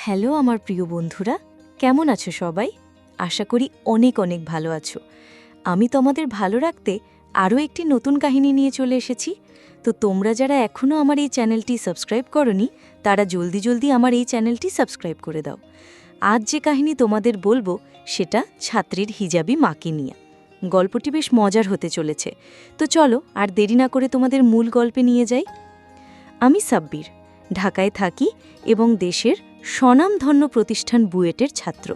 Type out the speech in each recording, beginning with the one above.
Hello আমার প্রিয় বন্ধুরা, কেমন আছো সবাই? আশা করি অনেক অনেক ভালো আছো। আমি তোমাদের ভালো রাখতে আরও একটি নতুন কাহিনী নিয়ে চলে এসেছি। তো তোমরা যারা এখনও আমার এই চ্যানেলটি সাবস্ক্রাইব করনি, তারা জলদি জলদি আমার এই চ্যানেলটি সাবস্ক্রাইব করে দাও। আজ যে কাহিনী তোমাদের বলবো সেটা ছাত্রীর হিজাবি মাকে নিয়ে। গল্পটি বেশ মজার হতে চলেছে। তো চলো আর দেরি না করে তোমাদের মূল গল্পে নিয়ে যাই। আমি সাব্বির, ঢাকায় থাকি এবং দেশের স্বনামধন্য প্রতিষ্ঠান বুয়েটের ছাত্র।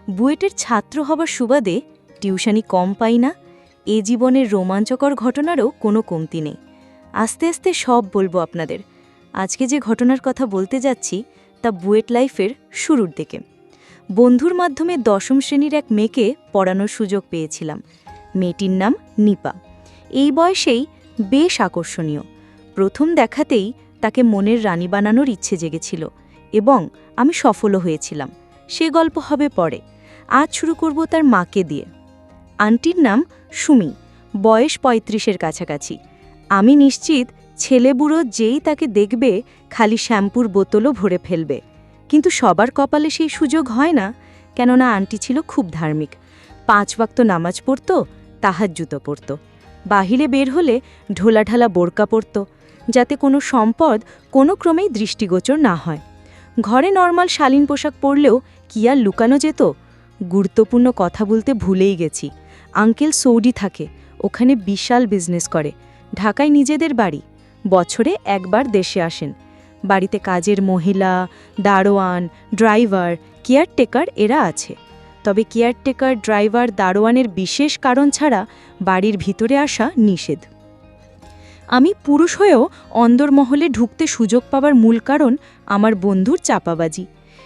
বুয়েটের ছাত্র হবার সুবাদে টিউশনি কম পাই না, এ জীবনের রোমাঞ্চকর ঘটনারও কোনো কমতি নেই। আস্তে আস্তে সব বলবো আপনাদের। আজকে যে ঘটনার কথা বলতে যাচ্ছি তা বুয়েট লাইফের শুরুর দিকে। বন্ধুর মাধ্যমে 10ম শ্রেণীর এক মেয়েকে পড়ানোর সুযোগ পেয়েছিলাম। মেয়েটির নাম নিপা। এই বয়সেই বেশ আকর্ষণীয়। প্রথম দেখাতেই তাকে মনের রানী বানানোর ইচ্ছে জেগেছিল এবং আমি সফলও হয়েছিলাম। সে গল্প হবে পরে। আজ শুরু করব তার মাকে দিয়ে। আন্টির নাম সুমি, বয়স 35-এর কাছাকাছি। আমি নিশ্চিত ছেলেবুড়ো যেই তাকে দেখবে খালি শ্যাম্পুর বোতলও ভরে ফেলবে। কিন্তু সবার কপালে সেই সুযোগ হয় না, কেননা আন্টি ছিল খুব ধার্মিক। 5 ওয়াক্ত নামাজ পড়ত, তাহাজ্জুদও পড়ত। বাহিরে বের হলে ঢোলাঢালা বোরকা পরত, যাতে কোনো সম্পদ কোনো ক্রমেই দৃষ্টিগোচর না হয়। ঘরে নর্মাল শালীন পোশাক পরলেও কি আর লুকানো যেত? গুরুত্বপূর্ণ কথা বলতে ভুলেই গেছি। আঙ্কেল সৌদি থাকে, ওখানে বিশাল বিজনেস করে। ঢাকায় নিজেদের বাড়ি, বছরে একবার দেশে আসেন। বাড়িতে কাজের মহিলা, দারোয়ান, ড্রাইভার, কেয়ারটেকার এরা আছে। তবে কেয়ারটেকার, ড্রাইভার, দারোয়ানের বিশেষ কারণ ছাড়া বাড়ির ভিতরে আসা নিষেধ। আমি পুরুষ হয়েও অন্দরমহলে ঢুকতে সুযোগ পাবার মূল কারণ আমার বন্ধুর চাপাবাজি।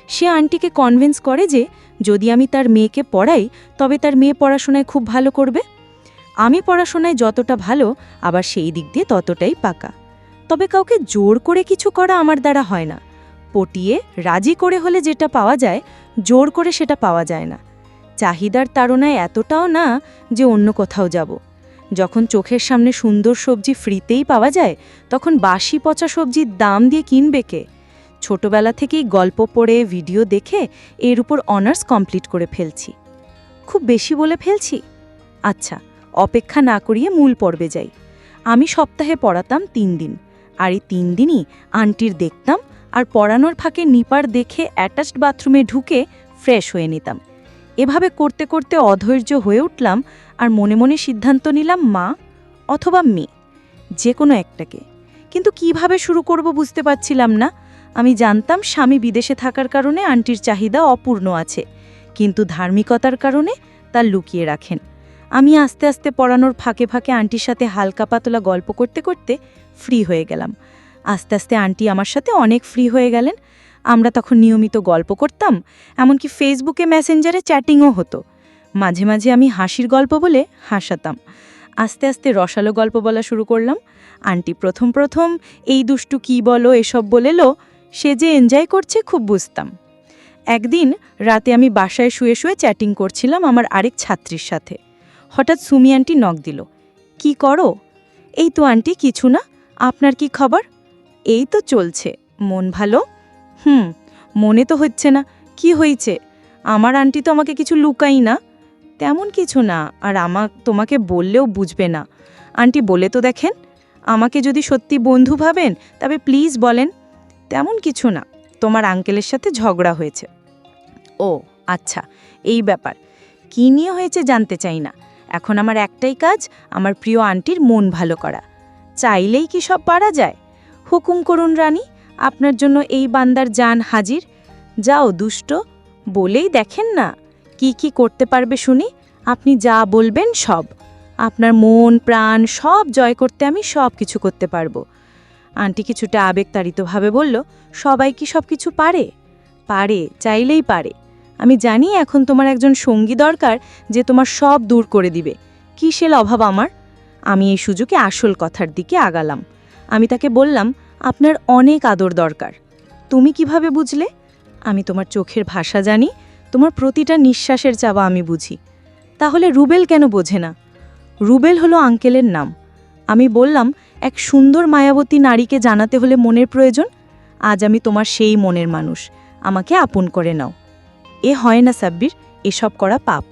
সে আন্টিকে কনভিন্স করে যে যদি আমি তার মেয়েকে পড়াই তবে তার মেয়ে পড়াশোনায় খুব ভালো করবে। আমি পড়াশোনায় যতটা ভালো, আবার সেই দিক দিয়ে ততটাই পাকা। তবে কাউকে জোর করে কিছু করা আমার দ্বারা হয় না। পটিয়ে রাজি করে হলে যেটা পাওয়া যায়, জোর করে সেটা পাওয়া যায় না। চাহিদার তাড়নায় এতটাও না যে অন্য কোথাও যাব। যখন চোখের সামনে সুন্দর সবজি ফ্রিতেই পাওয়া যায়, তখন বাসি পচা সবজির দাম দিয়ে কিনবে কে? ছোটবেলা থেকেই গল্প পড়ে, ভিডিও দেখে এর উপর অনার্স কমপ্লিট করে ফেলছি। খুব বেশি বলে ফেলছি? আচ্ছা, অপেক্ষা না করিয়ে মূল পর্বে যাই। আমি সপ্তাহে পড়াতাম 3 দিন, আর এই 3 দিনই আন্টির দেখতাম, আর পড়ানোর ফাঁকে নিপার দেখে অ্যাটাচড বাথরুমে ঢুকে ফ্রেশ হয়ে নিতাম। এভাবে করতে করতে অধৈর্য হয়ে উঠলাম, আর মনে মনে সিদ্ধান্ত নিলাম মা অথবা মেয়ে, যে কোনো একটাকে। কিন্তু কিভাবে শুরু করব বুঝতে পারছিলাম না। আমি জানতাম স্বামী বিদেশে থাকার কারণে আন্টির চাহিদা অপূর্ণ আছে, কিন্তু ধার্মিকতার কারণে তা লুকিয়ে রাখেন। আমি আস্তে আস্তে পড়ানোর ফাঁকে ফাঁকে আন্টির সাথে হালকা পাতলা গল্প করতে করতে ফ্রি হয়ে গেলাম। আস্তে আস্তে আন্টি আমার সাথে অনেক ফ্রি হয়ে গেলেন। আমরা তখন নিয়মিত গল্প করতাম, এমনকি ফেসবুকে মেসেঞ্জারে চ্যাটিংও হতো। মাঝে মাঝে আমি হাসির গল্প বলে হাসাতাম। আস্তে আস্তে রসালো গল্প বলা শুরু করলাম। আন্টি প্রথম প্রথম এই দুষ্টু কি বলো এসব বলেলো, সে যে এনজয় করছে খুব বুঝতাম। একদিন রাতে আমি বাসায় শুয়ে শুয়ে চ্যাটিং করছিলাম আমার আরেক ছাত্রীর সাথে। হঠাৎ সুমি আন্টি নক দিল। কি করো? এই তো আন্টি, কিছু না। আপনার কি খবর? এই তো চলছে। মন ভালো? মনে তো হচ্ছে না। কি হয়েছে? আমার আন্টি তো আমাকে কিছু লুকাই না। তেমন কিছু না, আর তোমাকে বললেও বুঝবে না। আন্টি বলে তো দেখেন, আমাকে যদি সত্যি বন্ধু ভাবেন তবে প্লিজ বলেন। তেমন কিছু না, তোমার আঙ্কেলের সাথে ঝগড়া হয়েছে। ও আচ্ছা, এই ব্যাপার। কী নিয়ে হয়েছে জানতে চাই না। এখন আমার একটাই কাজ, আমার প্রিয় আন্টির মন ভালো করা। চাইলেই কি সব পারা যায়? হুকুম করুন রানী, আপনার জন্য এই বান্দার জান হাজির। যাও দুষ্ট, বলেই দেখেন না কি কি করতে পারবে শুনি। আপনি যা বলবেন সব। আপনার মন প্রাণ সব জয় করতে আমি সব কিছু করতে পারবো। আন্টি কিছুটা আবেগতাড়িতভাবে বলল, সবাই কি সব কিছু পারে? পারে, চাইলেই পারে। আমি জানি এখন তোমার একজন সঙ্গী দরকার যে তোমার সব দূর করে দিবে। কিসের অভাব আমার? আমি এই সুযোগে আসল কথার দিকে আগালাম। আমি তাকে বললাম, আপনার অনেক আদর দরকার। তুমি কিভাবে বুঝলে? আমি তোমার চোখের ভাষা জানি, তোমার প্রতিটা নিঃশ্বাসের চাওয়া আমি বুঝি। তাহলে রুবেল কেন বোঝে না? রুবেল হলো আঙ্কেলের নাম। আমি বললাম, এক সুন্দর মায়াবতী নারীকে জানাতে হলে মনের প্রয়োজন। আজ আমি তোমার সেই মনের মানুষ। আমাকে আপন করে নাও। এ হয় না সাব্বির, এসব করা পাপ।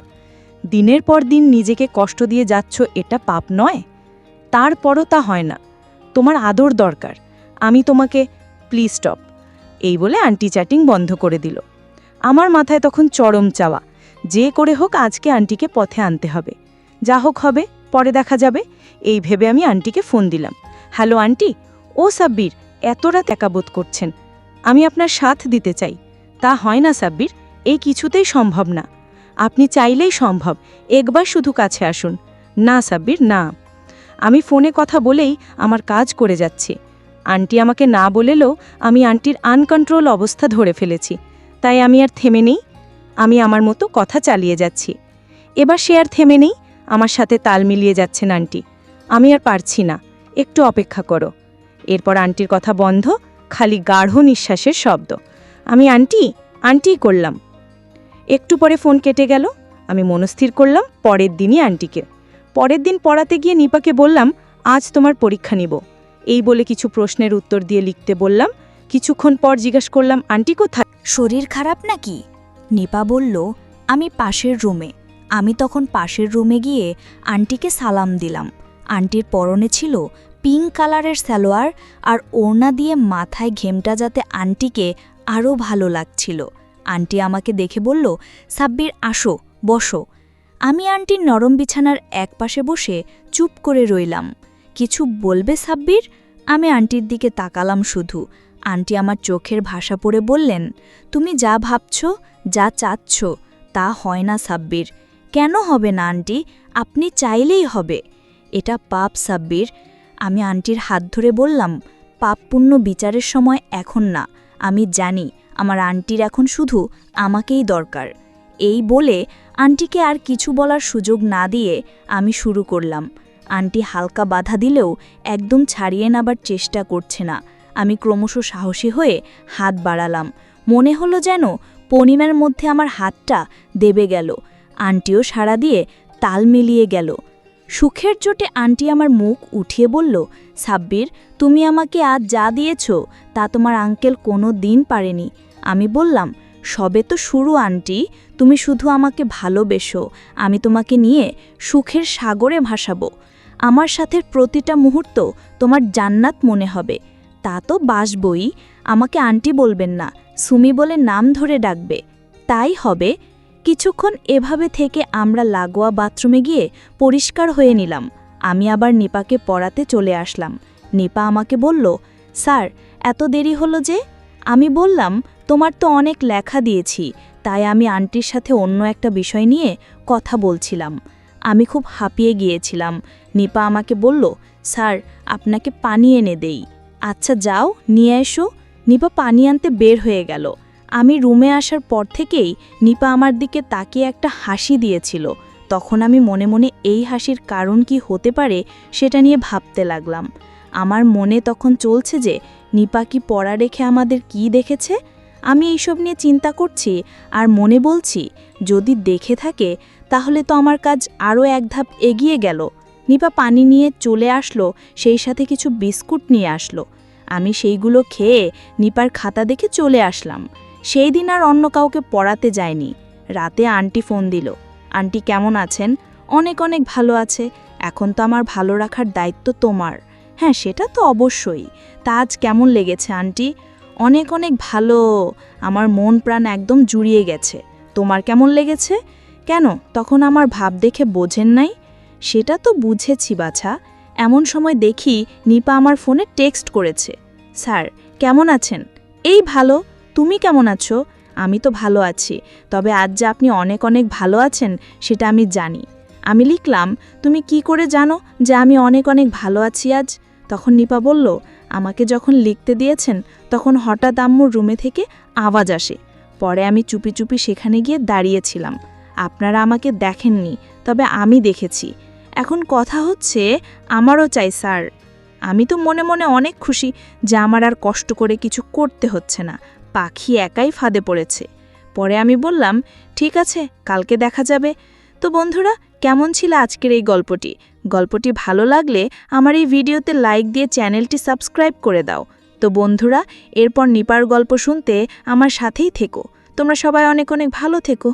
দিনের পর দিন নিজেকে কষ্ট দিয়ে যাচ্ছ, এটা পাপ নয়? তারপরও তা হয় না। তোমার আদর দরকার, আমি তোমাকে প্লিজ স্টপ। এই বলে আন্টি চ্যাটিং বন্ধ করে দিল। আমার মাথায় তখন চরম চাওয়া, যে করে হোক আজকে আন্টিকে পথে আনতে হবে। যা হোক হবে, পরে দেখা যাবে। এই ভেবে আমি আন্টিকে ফোন দিলাম। Hello aunty. ও সাব্বির, এত রাত একা বোধ করছেন? আমি আপনার সাথ দিতে চাই। তা হয় না সাব্বির, এই কিছুতেই সম্ভব না। আপনি চাইলেই সম্ভব, একবার শুধু কাছে আসুন। না সাব্বির, না। আমি ফোনে কথা বলেই আমার কাজ করে যাচ্ছি। আন্টি আমাকে না বলেলেও আমি আন্টির আনকন্ট্রোল অবস্থা ধরে ফেলেছি। তাই আমি আর থেমে নেই, আমি আমার মতো কথা চালিয়ে যাচ্ছি। এবার সে আর থেমে নেই, আমার সাথে তাল মিলিয়ে যাচ্ছেন আন্টি। আমি আর পারছি না, একটু অপেক্ষা করো। এরপর আন্টির কথা বন্ধ, খালি গাঢ় নিঃশ্বাসের শব্দ। আমি আন্টি আন্টি করলাম। একটু পরে ফোন কেটে গেল। আমি মনস্থির করলাম পরের দিনই আন্টিকে। পরের দিন পড়াতে গিয়ে নিপাকে বললাম, আজ তোমার পরীক্ষা নিব। এই বলে কিছু প্রশ্নের উত্তর দিয়ে লিখতে বললাম। কিছুক্ষণ পর জিজ্ঞাসা করলাম, আন্টি কোথায়? শরীর খারাপ নাকি? নিপা বলল, আমি পাশের রুমে। আমি তখন পাশের রুমে গিয়ে আন্টিকে সালাম দিলাম। আন্টির পরনে ছিল পিঙ্ক কালারের সালোয়ার আর ওড়না দিয়ে মাথায় ঘেমটা, যাতে আন্টিকে আরও ভালো লাগছিল। আন্টি আমাকে দেখে বলল, সাব্বির আসো, বসো। আমি আন্টির নরম বিছানার একপাশে বসে চুপ করে রইলাম। কিছু বলবে সাব্বির? আমি আন্টির দিকে তাকালাম শুধু। আন্টি আমার চোখের ভাষা পড়ে বললেন, তুমি যা ভাবছ, যা চাচ্ছ, তা হয় না সাব্বির। কেন হবে না আন্টি? আপনি চাইলেই হবে। এটা পাপ সাব্বির। আমি আন্টির হাত ধরে বললাম, পাপ পুণ্য বিচারের সময় এখন না। আমি জানি আমার আন্টির এখন শুধু আমাকেই দরকার। এই বলে আন্টিকে আর কিছু বলার সুযোগ না দিয়ে আমি শুরু করলাম। আন্টি হালকা বাধা দিলেও একদম ছাড়িয়ে নেবার চেষ্টা করছে না। আমি ক্রমশ সাহসী হয়ে হাত বাড়ালাম। মনে হলো যেন পূর্ণিমার মধ্যে আমার হাতটা দেবে গেল। আন্টিও সাড়া দিয়ে তাল মিলিয়ে গেল। সুখের চোটে আন্টি আমার মুখ উঠিয়ে বলল, সাব্বির, তুমি আমাকে আজ যা দিয়েছ তা তোমার আঙ্কেল কোনো দিন পারেনি। আমি বললাম, সবে তো শুরু আন্টি, তুমি শুধু আমাকে ভালোবেসো, আমি তোমাকে নিয়ে সুখের সাগরে ভাসাবো। আমার সাথে প্রতিটা মুহূর্ত তোমার জান্নাত মনে হবে। তা তো বাসবই। আমাকে আন্টি বলবেন না, সুমি বলে নাম ধরে ডাকবে। তাই হবে। কিছুক্ষণ এভাবে থেকে আমরা লাগোয়া বাথরুমে গিয়ে পরিষ্কার হয়ে নিলাম। আমি আবার নিপাকে পড়াতে চলে আসলাম। নিপা আমাকে বলল, স্যার, এত দেরি হলো যে? আমি বললাম, তোমার তো অনেক লেখা দিয়েছি, তাই আমি আন্টির সাথে অন্য একটা বিষয় নিয়ে কথা বলছিলাম। আমি খুব হাঁপিয়ে গিয়েছিলাম। নিপা আমাকে বলল, স্যার, আপনাকে পানি এনে দেই। আচ্ছা যাও, নিয়ে এসো। নিপা পানি আনতে বের হয়ে গেল। আমি রুমে আসার পর থেকেই নিপা আমার দিকে তাকিয়ে একটা হাসি দিয়েছিল। তখন আমি মনে মনে এই হাসির কারণ কি হতে পারে সেটা নিয়ে ভাবতে লাগলাম। আমার মনে তখন চলছে যে নিপা কি পড়া রেখে আমাদের কি দেখেছে। আমি এইসব নিয়ে চিন্তা করছি আর মনে বলছি, যদি দেখে থাকে তাহলে তো আমার কাজ আরও এক ধাপ এগিয়ে গেল। নিপা পানি নিয়ে চলে আসলো, সেই সাথে কিছু বিস্কুট নিয়ে আসলো। আমি সেইগুলো খেয়ে নিপার খাতা দেখে চলে আসলাম। সেই দিন আর অন্য কাউকে পড়াতে যায়নি। রাতে আন্টি ফোন দিল, আন্টি কেমন আছেন? অনেক অনেক ভালো আছে। এখন তো আমার ভালো রাখার দায়িত্ব তোমার। হ্যাঁ, সেটা তো অবশ্যই। তা আজ কেমন লেগেছে আন্টি? অনেক অনেক ভালো। আমার মন প্রাণ একদম জুড়িয়ে গেছে। তোমার কেমন লেগেছে? কেন, তখন আমার ভাব দেখে বোঝেন নাই? সেটা তো বুঝেছি বাছা। এমন সময় দেখি নিপা আমার ফোনে টেক্সট করেছে, স্যার কেমন আছেন? এই ভালো। তুমি কেমন আছো? আমি তো ভালো আছি, তবে আজ যে আপনি অনেক অনেক ভালো আছেন সেটা আমি জানি। আমি লিখলাম, তুমি কি করে জানো যে আমি অনেক অনেক ভালো আছি আজ? তখন নিপা বলল, আমাকে যখন লিখতে দিয়েছেন তখন হঠাৎ আম্মুর রুমে থেকে আওয়াজ আসে। পরে আমি চুপি চুপি সেখানে গিয়ে দাঁড়িয়েছিলাম। আপনারা আমাকে দেখেননি, তবে আমি দেখেছি। এখন কথা হচ্ছে, আমারও চাই স্যার। আমি তো মনে মনে অনেক খুশি যে আমার আর কষ্ট করে কিছু করতে হচ্ছে না, পাখি একাই ফাঁদে পড়েছে। পরে আমি বললাম, ঠিক আছে, কালকে দেখা যাবে। তো বন্ধুরা, কেমন ছিল আজকের এই গল্পটি? গল্পটি ভালো লাগলে আমার এই ভিডিওতে লাইক দিয়ে চ্যানেলটি সাবস্ক্রাইব করে দাও। তো বন্ধুরা, এরপর নিপার গল্প শুনতে আমার সাথেই থেকো। তোমরা সবাই অনেক অনেক ভালো থেকো।